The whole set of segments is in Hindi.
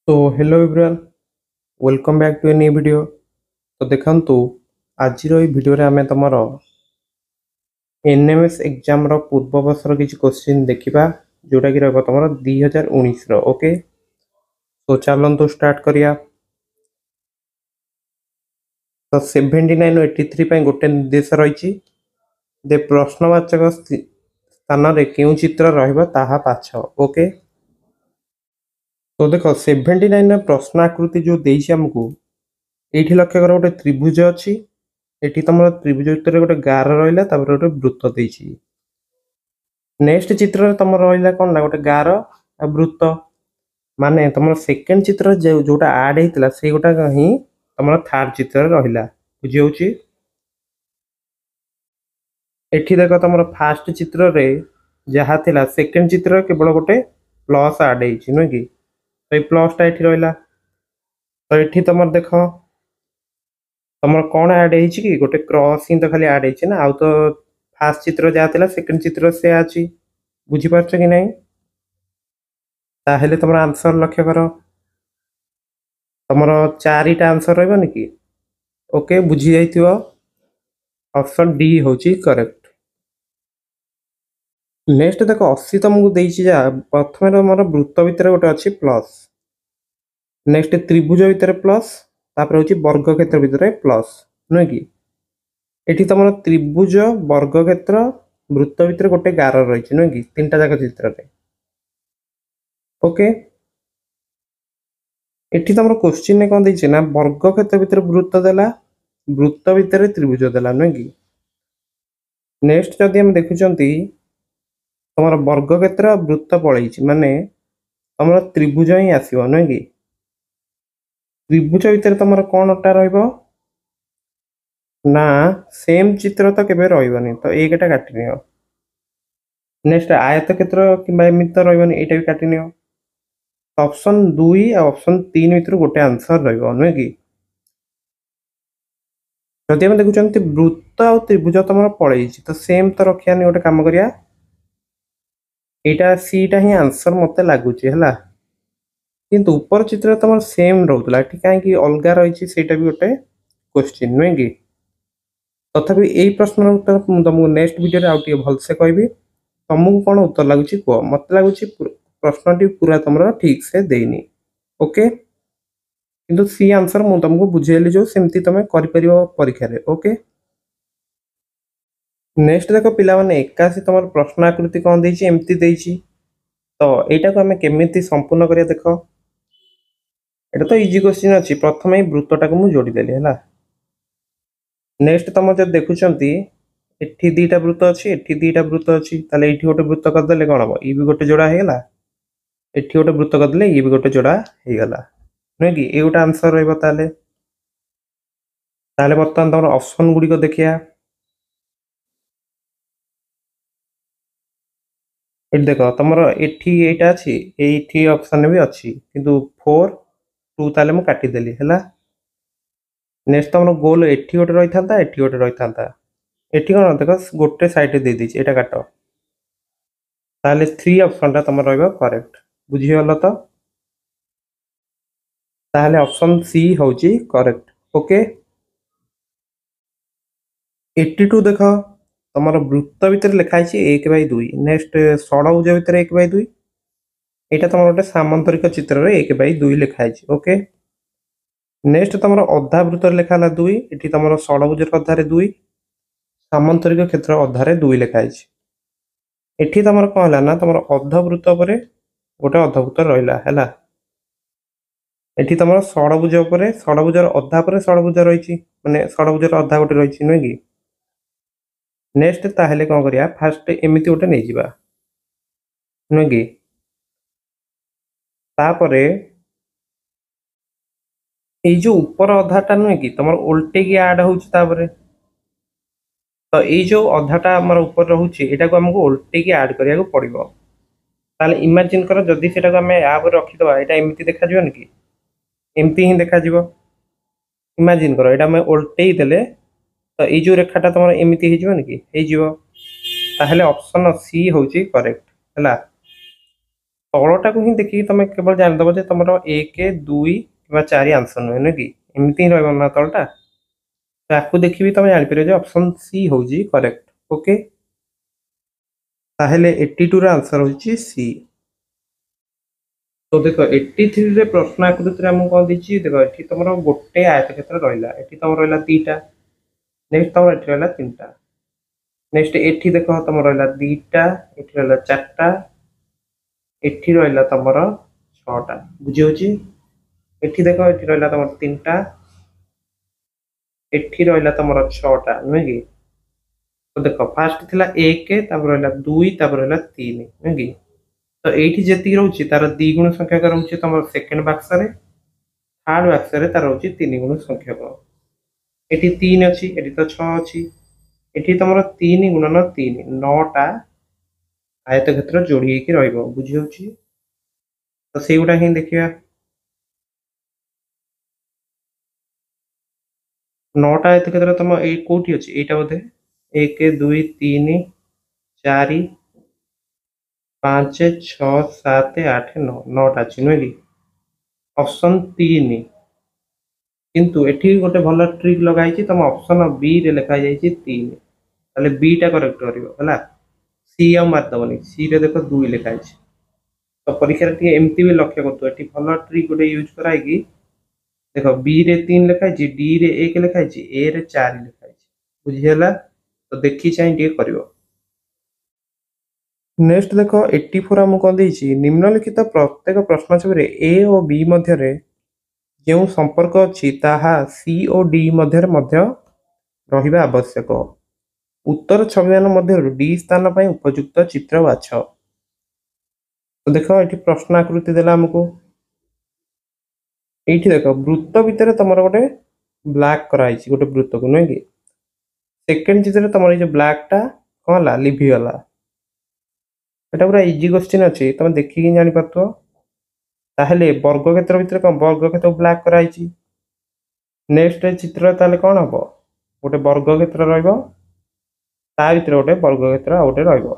तो hello everyone, welcome back to a new video. तो देखंतु आज वीडियो रे आमे तमर एनएमएस एग्जाम रो पूर्व वर्षर किछि क्वेश्चन देखिबा जोटा कि रहबो तमर 2019 रो। ओके, तो चलंतु स्टार्ट करिया। तो 79 83 पय गोटे निर्देश रहिछि दे प्रश्नवाचक स्थान रे केउ चित्र रहबो ताहा पाछ। ओके, तो देखो 79 प्रश्न आकृति जो देइछि हमकु एठी लक्ष्य कर गोटे त्रिभुज अछि। एठी तमर त्रिभुज भितर गोटे गार रहिला तापर गोटे वृत्त देइछि। नेक्स्ट चित्र रे तमर रहिला कोन ना गोटे गार आ वृत्त। माने तमर सेकंड चित्र जोटा ऐड हेतिला से गोटा ही तमर थर्ड चित्र रे रहिला। बुझि होछि। एठी देखो तमर फर्स्ट चित्र रे जहा थिला सेकंड चित्र रे केवल गोटे प्लस ऐड हेछि न कि, तो ए प्लस टा एठी रहिला। तो एठी तमर देखो तमर कोन ऐड हेछि कि गोटे क्रॉस ही तो खाली ऐड हेछि ना, आउ तो फर्स्ट चित्र जहा थिला सेकंड चित्र से अछि। बुझि पारछ कि नहीं? ताहेले तमर आंसर लक्ष्य करो। तमर चारिटा आंसर रहबनि कि? ओके, बुझि जाइथियो। ऑप्शन डी होछि करेक्ट। नेक्स्ट देखो 80 तुमको देइछि जा प्रथमे हमर वृत्त भितर गोटे अछि प्लस, नेक्स्ट त्रिभुज भितर प्लस, तापर होछि वर्ग क्षेत्र भितर प्लस न कि। एठी तमर त्रिभुज वर्ग क्षेत्र वृत्त भितर गोटे गार रहिछि न कि, तीनटा जाक चित्र रे। ओके, एठी तमर क्वेश्चन ने कोन दैछि ना वर्ग क्षेत्र भितर वृत्त देला, वृत्त भितर त्रिभुज देला न कि। नेक्स्ट जदि हम देखुचंती तमर वर्ग क्षेत्र वृत्त पळैछि माने तमर त्रिभुज ही आसीबो न कि। त्रिभुज भितर तमर कोनटा रहइबो ना सेम चित्र तो केबे रहइबनी, तो एकटा काटि नियो। नेक्स्ट आयत क्षेत्र किबा एमित रहइबनी, एटा भी काटि नियो। ऑप्शन 2 आ ऑप्शन 3 भितर गोटे आंसर रहइबो न कि। जदि हम देखुचंती वृत्त आ त्रिभुज तमर पळैछि तो सेम तो रखियानी, गोटे काम करिया एटा सीटा ही आंसर मते लागुची हला, किंतु ऊपर चित्र तमर सेम रहउतला, एठी काहे कि अलगा रहिछि सेटा भी गोटे क्वेश्चन नै कि। तथापि एई प्रश्नर उत्तर मु तुमको नेक्स्ट वीडियो रे आउटी भलसे कहबी। तुमको कोन उत्तर लागुची को मते लागुची प्रश्नटी पूरा तमरा ठीक से देइनी। ओके, किंतु सी आंसर मु तुमको बुझेली जो सेमती तमे करि परियो परीक्षा रे। ओके, नेक्स्ट देखो पिला माने 81 तमर प्रश्न आकृति कोन देइछि एमती देइछि। तो एटा को हमें केमिति संपूर्ण करिया देखो। एटा तो इजी क्वेश्चन अछि, प्रथमे वृत्तटा को मु जोडी देली हला। नेक्स्ट तम जे देखुचंती एठी दीटा वृत्त अछि, एठी दीटा वृत्त अछि, ताले एठी गोटे वृत्त कर देले कोन हबो, ई भी गोटे जोड़ा हे गेला। एठी गोटे वृत्त कर देले ई भी गोटे जोड़ा हे गेला नै कि। ए गोटे आंसर रहइबो ताले। ताले बर्तमान तमर ऑप्शन गुडी को देखिया। एठी देखो तमर एठी एटा अछि, एठी ऑप्शन भी अछि, किंतु 4 2 ताले मु काटी देली हला। नेक्स्ट तमर गोल एठी गोटे रहि थांता, एठी गोटे रहि थांता। एठी कोन देखो गोटे साइड दे दिछि, एटा काटो। ताले 3 ऑप्शन ता तमर रहइबो करेक्ट। बुझि गेल तो? ताले ऑप्शन सी होची करेक्ट। ओके, 82 देखो तमर वृत्त भितर लिखा अछि 1/2। नेक्स्ट षडभुज भितर 1/2, एटा तमर गोटे सामांतरिक चित्र रे 1/2 लिखा अछि। ओके, नेक्स्ट तमर अधा वृत्त लिखा हला 2, एठी तमर षडभुज अधा रे 2, सामांतरिक क्षेत्र अधा रे 2 लिखा अछि। एठी तमर कोन हला ना तमर अधा वृत्त परे गोटे अधा वृत्त रहिला हला। एठी तमर षडभुज परे षडभुजर अधा परे षडभुज रहिछि, माने षडभुजर अधा गोटे रहिछि नै कि। नेक्स्ट ताहेले कोन करिया फास्ट एमिति गोटे नै जिबा नै कि। तापरे एई जो ऊपर अधाटा नुहे कि तमर उल्टे की ऐड होउछि तापरे, तो एई जो अधाटा हमर ऊपर रहउछि एटा को हमको उल्टे की ऐड करिया को पड़िबो। ताले इमेजिन करो जदी सेटा को हमें या पर रखि दबा, एटा एमिति देखा जिवो न कि, एमिति ही देखा जिवो। इमेजिन करो एटा मैं उल्टे ही देले तो एई जो रेखाटा तमर एमिति हे जिवो न कि, हे जिवो। ताहेले ऑप्शन सी होउछि करेक्ट हला। तलटा को ही देखिए तुम केवल जानदेव जे तुम 1 2 कि 4 आंसर नुहे नुहे कि एमती ही रहा ना तलटा आपको देखिए तुम जापर ऑप्शन सी हूँ करेक्ट ओके ताहले 82 रा आंसर होची सी। तो देखो 83 रे प्रश्न आकृति रे हम कोन दिछि देखो एठी तमरो गोटे आयत क्षेत्र रहला एठी तमरो रहला 2टा नेक्स्ट तमरो एठी रहला 3टा नेक्स्ट एठी देखो तमरो रहला 2टा एठी रहला 4टा एठी रहला तमरो 6टा बुझी होची एठी देखो एठी रहला तमरो 3टा एठी रहला तमरो 6टा नुहे कि तो देखो फास्ट थिला 1 तापर रहला 2 तापर रहला 3 नुहे कि तो एठी जेती रहउची तार द्विगुण संख्या रहउची तमरो सेकंड बॉक्स रे थर्ड बॉक्स रे तार रहउची 3 गुण संख्या एठी 3 अछि एठी तो 6 अछि एठी तमरो 3 गुणन 3 9टा आयत क्षेत्र जोड़ी हेकी रहइबो बुझी होची तो सेगुडा ही देखिया 9टा आयत क्षेत्र तम ए कोठी अछि एटा बोधे 1 2 3 4 5 6 7 8 9 9टा अछि नुहे कि ऑप्शन 3 किंतु एठी गोटे भल ट्रिक लगाई तुम ऑप्शन बी रे लिखा जाइए 3 ताले बी टा करेक्ट करिवो हला सी आ मारदबनी सी रे देखो 2 लिखा है तो परीक्षा रे एमती भी लक्ष्य करतो एठी भल ट्रिक गोटे यूज कराई कि देखो बी रे 3 लिखा है डी रे 1 लिखा है ए रे 4 लिखा है बुझी हला तो देखि चाहि टे करिवो। नेक्स्ट देखो 84 हम कोन देछि निम्नलिखित प्रत्येक प्रश्न छवि रे ए और बी मध्य रे जो संपर्क अछि ताहा सी और डी मध्य रहिबा आवश्यक उत्तर छवि मध्य डी स्थान पर उपयुक्त चित्र बाछ तो देखो ये प्रश्न आकृति देला हमको ये देख वृत्त भितर तुम गोटे ब्लैक कराई गोटे वृत्त को नुहे कि सेकेंड चित्र तुम ये ब्लैक टा कौन है लिभिगला एटा पूरा इजी क्वेश्चन अच्छे तुम देखिए जापर ताहले वर्ग क्षेत्र भितर कौन वर्ग क्षेत्र ब्लैक कराई नेक्स्ट चित्र ताले कौन हम गोटे वर्ग क्षेत्र रहिबो ता भितर गोटे वर्ग क्षेत्र गोटे रहिबो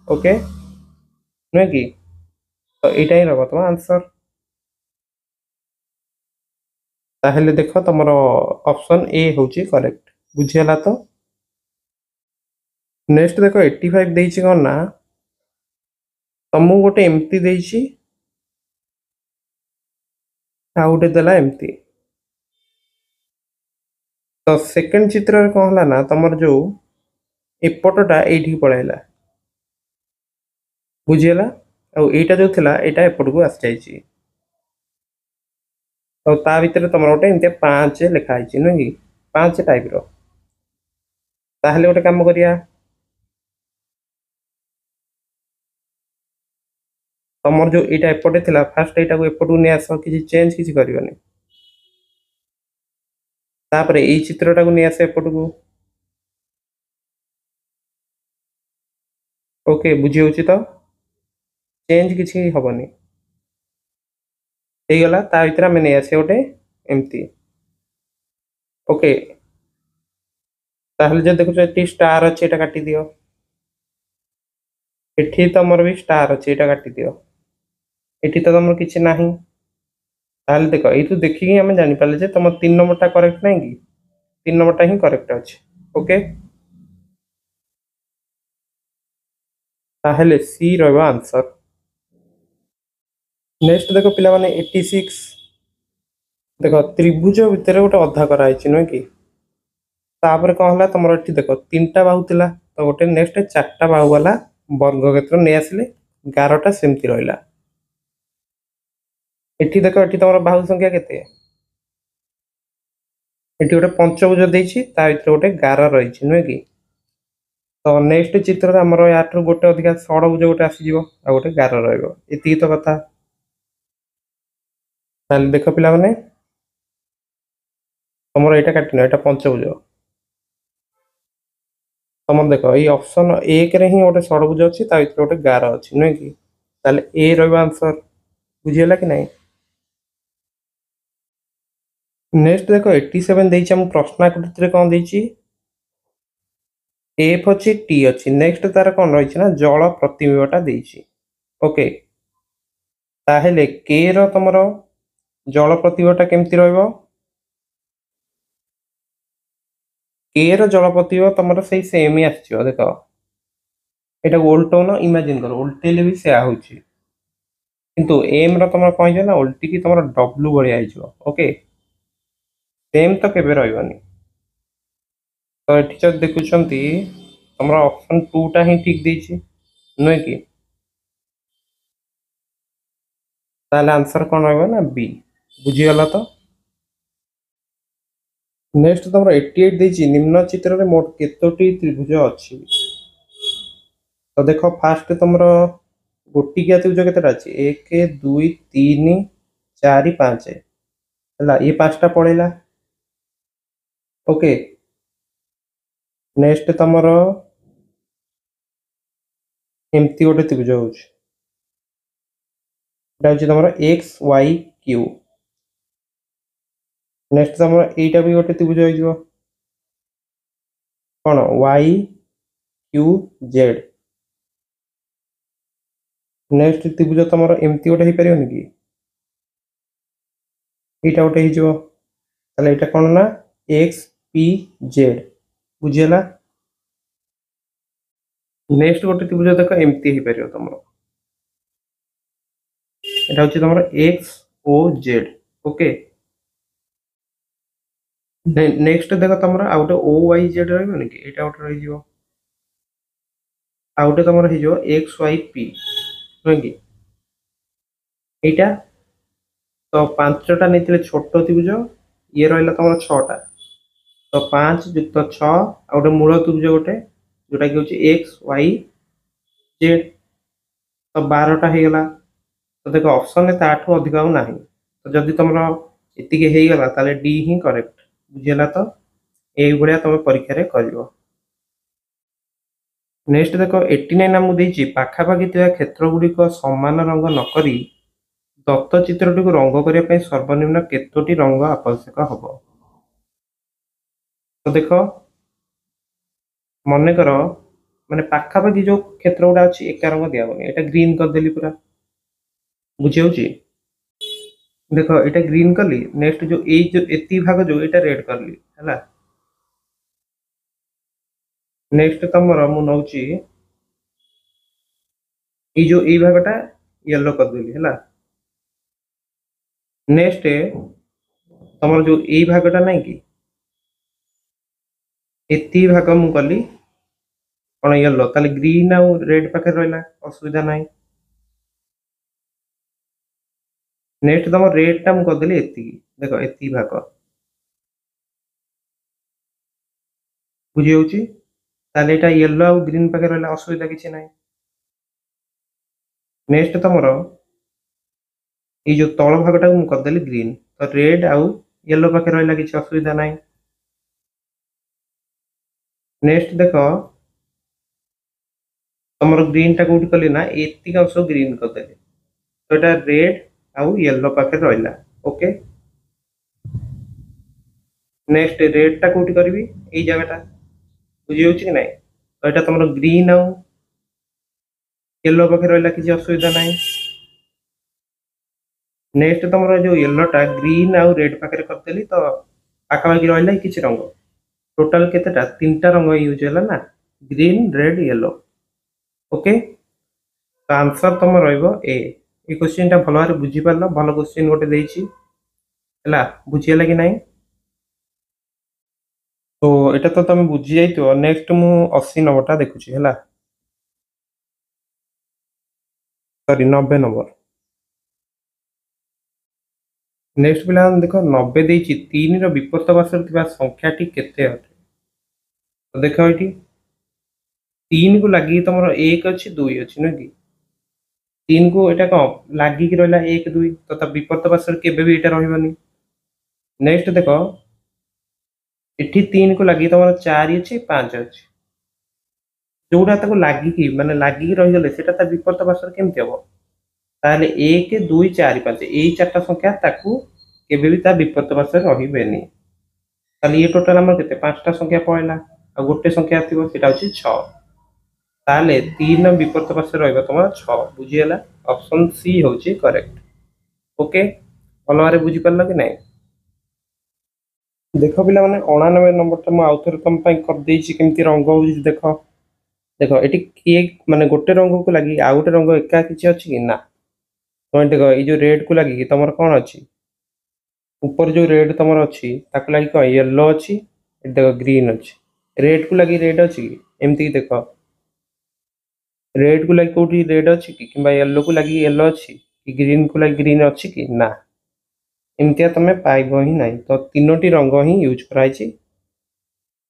ओके नुहे कि तो यहाँ ही रहा तुम आंसर ताहले देख तुम ऑप्शन ए हूँ करेक्ट बुझीगला तो नेक्स्ट देख 85 देछि कौन ना तुमको गोटे एमती देछि आ गोटे देला एमती तो सेकंड चित्र रे कौन है ना तुम जो एपटटा ये पलैला बुझीगला आईटा जो थिला एटा एपट को आसी जाइए तो ता भितर तुम गोटे एमती 5 लिखाई नुहे कि 5 टाइप रो ताहले गोटे काम करिया तुमर जो यहाँ एपटे थिला फास्ट यहाँ को एपट को नहीं आस कि चेंज किसी करनी तापर यही चित्रटा को नहीं आस एपट को ओके बुझी होची तो चेंज किसी हेनी गला ता भीतर आम नहीं आसे गोटे एमती ओके ताहले जो देखो ये स्टार अच्छे यहाँ काटी दियो एठी तुमर भी स्टार अच्छे यहाँ काटी दियो एठी तो तुम किसी ना ताहले देख ये देखिए आम जापर तुम 3 नंबरटा करेक्ट ना कि 3 नंबरटा ही करेक्ट अच्छे ओके ताहले सी रहा आंसर। नेक्स्ट देखो पिला माने 86 देख त्रिभुज भितर गोटे अधा कराई नुहे कि तापर कौन है तुम ये देख 3टा बाहु थिला तो गोटे नेक्स्ट 4टा बाहु वाला वर्ग क्षेत्र नहीं आसिले 11टा सेमती रहा एठी देख एठी तुम बाहु संख्या केते एठी गोटे पंचभुज देछि ता भितर गोटे 11 रही नुहे कि तो नेक्स्ट चित्र आमर या गोटे अधिका षडभुज गोटे आसीज आ गोटे 11 रहिबो एति तो कथा ताले देख पिला माने तुम यहाँ काटना यहाँ पंचभुज तुम देख ये ऑप्शन 1 रे ही गोटे षडभुज अच्छी गोटे 11 अच्छी नुहे कि ताले ए रहा आंसर बुझीगला कि नहीं। नेक्स्ट देख 87 देछि हम प्रश्न आकृति रे कौन देछि एफ अच्छी टी अच्छी नेक्स्ट तार कौन रही ना जल प्रतिबिंबटा देछि ओके ताहेले के रो तमरो जल प्रतिभा केमती रहइबो के रो जल प्रतिभा तमरो सही सेम ही आछियो देखो एटा उल्टोन इमेजिन करो उल्टेले भी सेया होची किंतु एम रो तमरो कहि जे ना उल्टी की तमरो डब्ल्यू भरिया आइजो ओके सेम तो केबे रहइबनी तो एठी जब देखुछंती तमरो ऑप्शन 2 टा ही ठीक देछि नय कि ताले आंसर कोन रहइबो ना बी बुझी गला तो नेक्स्ट तमरो 88 देछि निम्न चित्र रे मोट केतोटी त्रिभुज अछि तो देखो फास्ट तमरो गोटिकिया त्रिभुज केतेटा अछि 1 2 3 4 5 हला ये पांचटा पळेला ओके नेक्स्ट तमरो एमती गोटे त्रिभुज होछि एटा होछि तमरो x y q नेक्स्ट तमरो एटा भी गोटे त्रिभुज होई जिवो कोन y q z नेक्स्ट त्रिभुज तमरो एमती गोटे हे परियोनी कि एटा गोटे हे जिवो ताले एटा कोन ना x p z बुझियला नेक्स्ट गोटे त्रिभुज देखो एमती हे परियो तमरो एटा होछि तमरो x o z okay next देखो तमरो आ गोटे o y z रहइबो नि कि एटा गोटे रहि जिवो आ गोटे तमरो हे जिवो x y p नय कि एटा तो पांचटा नेतिले छोट त्रिभुज ये रहला तमरो 6 टा तो 5 युक्त 6 आ गोटे मूल त्रिभुज गोटे जोटा कि होछि x y z तो 12 टा हे गेला तो देखो ऑप्शन ने ताठू अधिक आउ नाही तो जदी तमरो एतिके हे गेला ताले डी ही करेक्ट बुझियला तो एई बढिया तमे परीक्षा रे करिवो नेक्स्ट देखो 89 नाम देछि पाखा पाखी थिया क्षेत्र गुडी को समान रंग न करी दत्त चित्रटी को रंग करिया पय सर्वनिम्न केतोटी रंग आवश्यक हबो तो देखो मने करो माने पाखा पाखी जो क्षेत्र गुडा अछि एका रंग दियाबनी एटा ग्रीन कर देली पूरा बुझियोछि देखो एटा ग्रीन करली नेक्स्ट जो ए जो एती भाग जो एटा रेड करली हला नेक्स्ट तमरो मु नउची ए जो ए भागटा येलो कर देली हला नेक्स्ट तमरो जो ए भागटा नै कि एती भाग मु करली कोन येलो ताले ग्रीन आ रेड पाखे रहला असुविधा नै नेक्स्ट तमरो रेड टा मु कर देली एती देखो एती भाग बुझियोछि ताले एटा येलो आ ग्रीन पाखे रहला असुविधा किछि नै नेक्स्ट तमरो ए जो तळ भागटा मु कर देली ग्रीन तो रेड आ येलो पाखे रहला किछि असुविधा नै नेक्स्ट देखो तमरो ग्रीन टा कोठी कली ना एती का सो ग्रीन कर देली तो एटा रेड आ येलो पाखे रहला ओके नेक्स्ट रेड टा कोठी करबी ए जगहटा बुझियोछि कि नै तो एटा तमरो ग्रीन आ येलो पाखे रहला किछि असुविधा नै नेक्स्ट तमरो जो येलो टा ग्रीन आ रेड पाखे कर देली तो आका बाकी रहला किछि रंग टोटल केतेटा तीनटा रंग यूज होला ना ग्रीन रेड येलो ओके तो आंसर तुम रहिबो ए ए क्वेश्चन टा भलो भाबे बुझी पारलो भलो क्वेश्चन गोटे देछि हला बुझियला कि नै तो एटा तो तुम बुझी जाइतो नेक्स्ट मु 80 नंबर टा देखुची हला सॉरी 90 नंबर नेक्स्ट पिला देखो 90 देछि 3 रो विपरीत पार्श्व थिबा संख्याटी केते अटे तो देखो एठी 3 को लागि तमरो 1 अछि 2 अछि न कि 3 को एटा को लागि कि रहला 1 2 तो त विपरीत पार्श्व केबे भी एटा रहइबनी नेक्स्ट देखो एठी 3 को लागि तमरो 4 अछि 5 अछि जोडा ताको लागि कि माने लागि कि रहि गेले सेटा त विपरीत पार्श्व केमति हबो ताले 1 2 4 5 एई चारटा संख्या ताकू केबे भी ता विपरीत पार्श्व रहिबेनी ताले ये टोटल हमर केते पांचटा संख्या पळेला आ गोटे संख्या थिबो सेटा होछि 6 ताले 3 विपरीत पार्श्व रहइबो तमर 6 बुझियला ऑप्शन सी होची करेक्ट। ओके भल भाव बुझी पारल कि नहीं। देख पिला माने 99 नंबर टा आउ थे तुम कर देछि केमती रंग हो देख। देख ये किए माने गोटे रंग को लगी आउ गोटे रंग एका किसी अच्छी कि ना। तुम देख ये जो रेड को लगी तुम कौन अच्छी ऊपर जो रेड तुम अच्छी ताको लगी कौन येलो अच्छी देख ग्रीन अच्छी रेड को लगी रेड अच्छी कि एमती देख रेड को लगी कौटी रेड अच्छी कि कि येलो को लगी येलो अच्छी कि ग्रीन को लगी ग्रीन अच्छी कि ना एमतिया तुम पाइब ही ना। तो तीनोटी रंग ही यूज कराई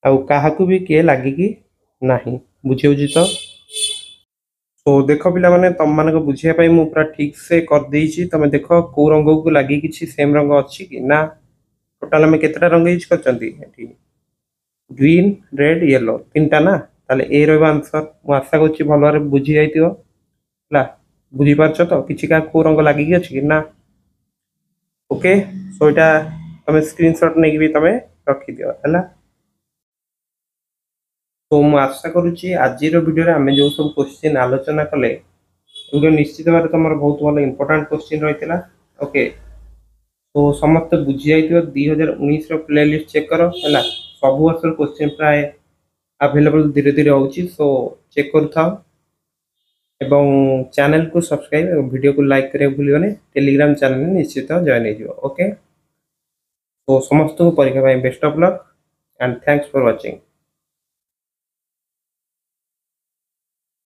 आउ काहाकू भी किए लगिकी नहीं बुझे बुझी तो। तो देख पिला माने तुम मान बुझे मु पूरा ठीक से कर देछि तुम देख को रंग को लगी किसी सेम रंग अच्छी कि ना। टोटाल आम केतटा रंग यूज कर ग्रीन रेड येलो तीनटा ना ताले ए रहा आंसर मु आशा कर भल भाव बुझी जाइला बुझी पारछ तो किसी का को रंग लगिकी अच्छी कि ना। ओके सो यहाँ तुम स्क्रीनशॉट नहीं भी तुम रखिद है। तो मु आशा करुच्ची आज वीडियो आम जो सब क्वेश्चन आलोचना कले निश्चित भाव तुम बहुत भल इंपोर्टाट क्वेश्चन रही है। ओके तो समस्त बुझी जाइए 2019 प्ले लिस्ट चेक कर है सब वर्ष क्वेश्चन प्राय अवेलेबल धीरे धीरे होची सो चेक करूँ एवं चैनल को सब्सक्राइब और वीडियो को लाइक करें भूलिए टेलीग्राम चैनल में निश्चित जॉइन हो। ओके तो समस्त को परीक्षा best of luck and thanks for watching.